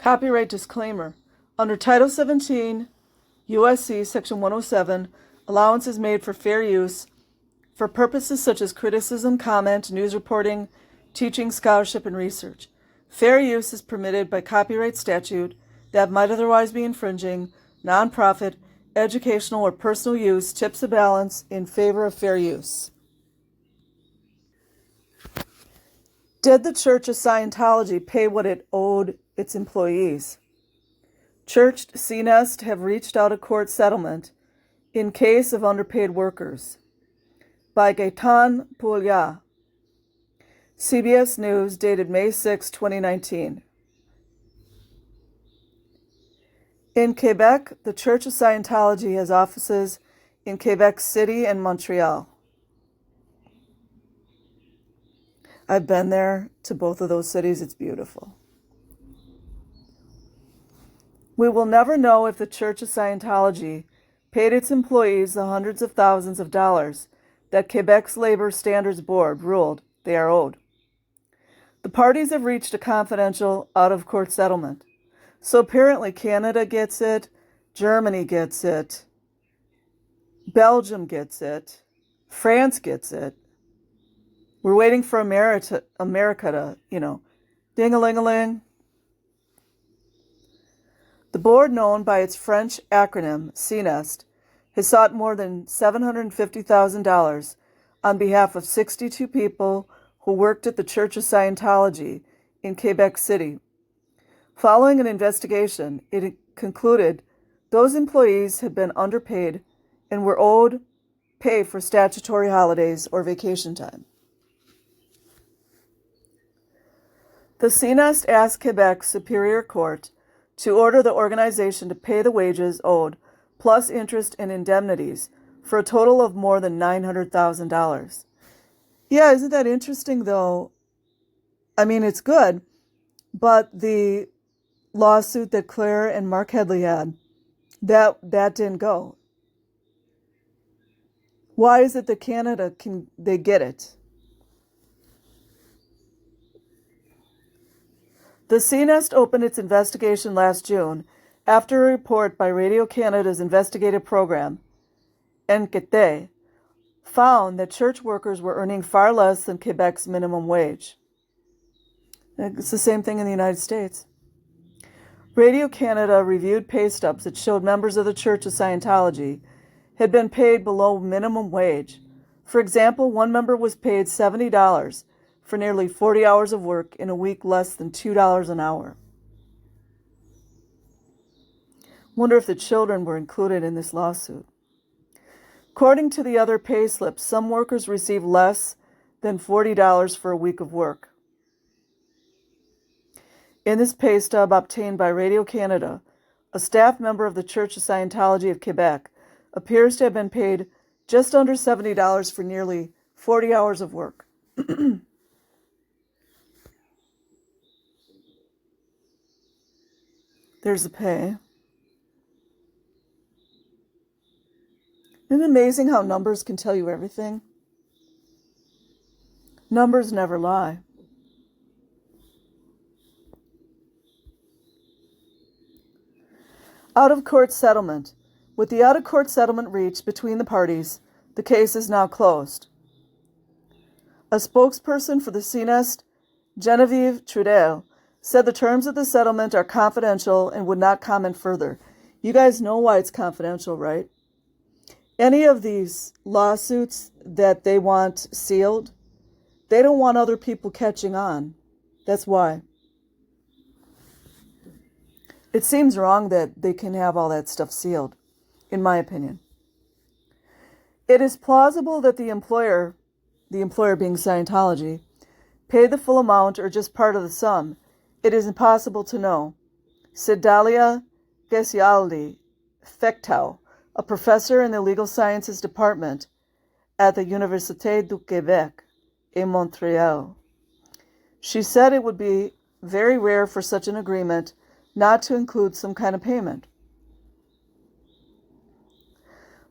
Copyright disclaimer. Under Title 17, U.S.C. Section 107, allowance is made for fair use for purposes such as criticism, comment, news reporting, teaching, scholarship, and research. Fair use is permitted by copyright statute that might otherwise be infringing. Nonprofit, educational, or personal use tips the balance in favor of fair use. Did the Church of Scientology pay what it owed its employees? Church CNEST have reached out a court settlement in case of underpaid workers. By Gaetan Poulia. CBS News, dated May 6, 2019. In Quebec, the Church of Scientology has offices in Quebec City and Montreal. I've been there to both of those cities. It's beautiful. We will never know if the Church of Scientology paid its employees the hundreds of thousands of dollars that Quebec's Labor Standards Board ruled they are owed. The parties have reached a confidential, out-of-court settlement. So apparently Canada gets it, Germany gets it, Belgium gets it, France gets it. We're waiting for America to, ding-a-ling-a-ling. The board, known by its French acronym CNEST, has sought more than $750,000 on behalf of 62 people who worked at the Church of Scientology in Quebec City. Following an investigation, it concluded those employees had been underpaid and were owed pay for statutory holidays or vacation time. The CNEST asked Quebec Superior Court to order the organization to pay the wages owed, plus interest and indemnities, for a total of more than $900,000. Yeah, isn't that interesting, though? I mean, it's good, but the lawsuit that Claire and Mark Headley had, that didn't go. Why is it that Canada they get it? The CNEST opened its investigation last June after a report by Radio-Canada's investigative program, Enquête, found that church workers were earning far less than Quebec's minimum wage. It's the same thing in the United States. Radio-Canada reviewed pay stubs that showed members of the Church of Scientology had been paid below minimum wage. For example, one member was paid $70 for nearly 40 hours of work in a week less than $2 an hour. Wonder if the children were included in this lawsuit. According to the other pay slips, some workers receive less than $40 for a week of work. In this pay stub obtained by Radio-Canada, a staff member of the Church of Scientology of Quebec appears to have been paid just under $70 for nearly 40 hours of work. There's the pay. Isn't it amazing how numbers can tell you everything? Numbers never lie. Out-of-court settlement. With the out-of-court settlement reached between the parties, the case is now closed. A spokesperson for the CNEST, Genevieve Trudel, said the terms of the settlement are confidential and would not comment further. You guys know why it's confidential, right? Any of these lawsuits that they want sealed, they don't want other people catching on. That's why. It seems wrong that they can have all that stuff sealed, in my opinion. It is plausible that the employer being Scientology, paid the full amount or just part of the sum. It is impossible to know, said Dalia Gesialdi Fectau, a professor in the Legal Sciences Department at the Université du Québec in Montreal. She said it would be very rare for such an agreement not to include some kind of payment.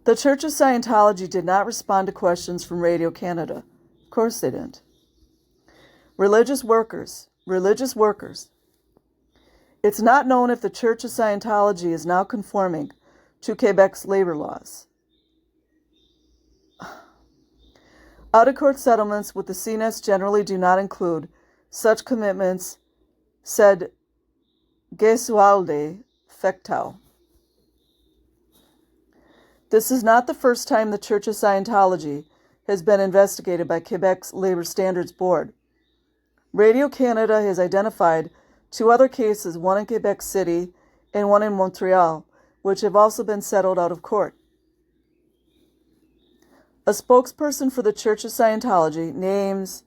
The Church of Scientology did not respond to questions from Radio-Canada. Of course they didn't. Religious workers. It's not known if the Church of Scientology is now conforming to Quebec's labor laws. Out-of-court settlements with the CNES generally do not include such commitments, said Gesualde Fectau. This is not the first time the Church of Scientology has been investigated by Quebec's Labor Standards Board. Radio Canada has identified 2 other cases, one in Quebec City and one in Montreal, which have also been settled out of court. A spokesperson for the Church of Scientology, names,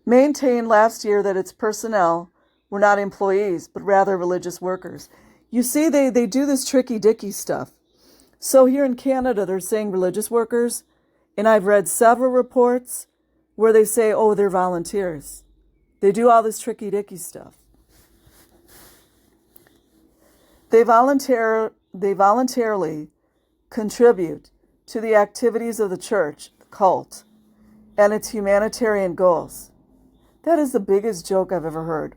maintained last year that its personnel were not employees, but rather religious workers. You see, they do this tricky-dicky stuff. So here in Canada, they're saying religious workers, and I've read several reports where they say, oh, they're volunteers. They do all this tricky-dicky stuff. They voluntarily contribute to the activities of the church, the cult, and its humanitarian goals. That is the biggest joke I've ever heard.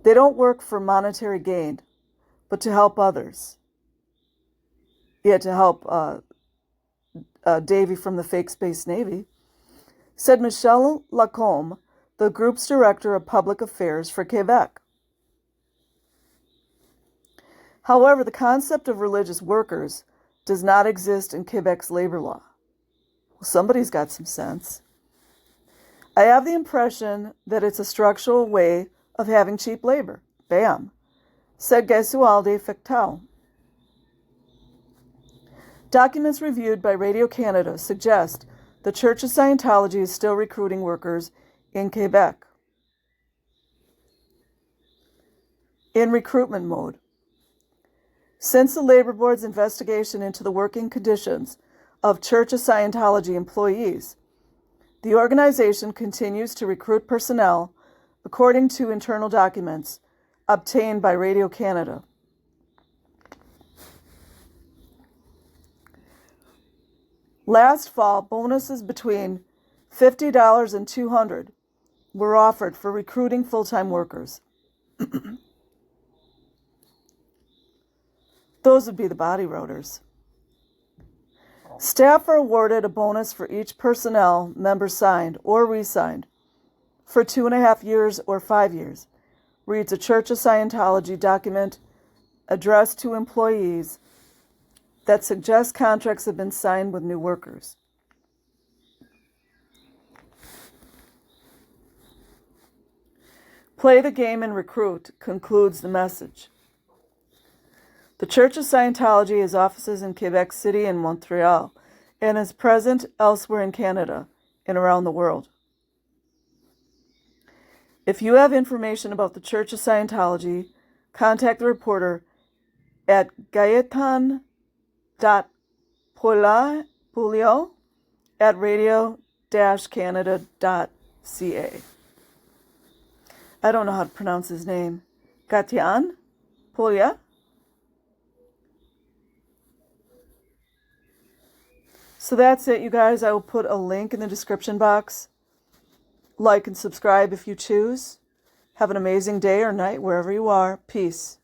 They don't work for monetary gain, but to help others. Yeah, to help Davy from the fake Space Navy, said Michel Lacombe, the group's director of public affairs for Quebec. However, the concept of religious workers does not exist in Quebec's labor law. Well, somebody's got some sense. I have the impression that it's a structural way of having cheap labor. Bam, said Gesualde Fectau. Documents reviewed by Radio Canada suggest the Church of Scientology is still recruiting workers in Quebec in recruitment mode. Since the Labor Board's investigation into the working conditions of Church of Scientology employees, the organization continues to recruit personnel according to internal documents obtained by Radio Canada. Last fall, bonuses between $50 and $200 were offered for recruiting full-time workers. Those would be the body rotors. Staff are awarded a bonus for each personnel member signed or re-signed for 2.5 years or 5 years, reads a Church of Scientology document addressed to employees that suggests contracts have been signed with new workers. Play the game and recruit, concludes the message. The Church of Scientology has offices in Quebec City and Montreal, and is present elsewhere in Canada and around the world. If you have information about the Church of Scientology, contact the reporter at gaetan.polio@radio-canada.ca. I don't know how to pronounce his name. Gatian? Polia? So that's it, you guys. I will put a link in the description box. Like and subscribe if you choose. Have an amazing day or night wherever you are. Peace.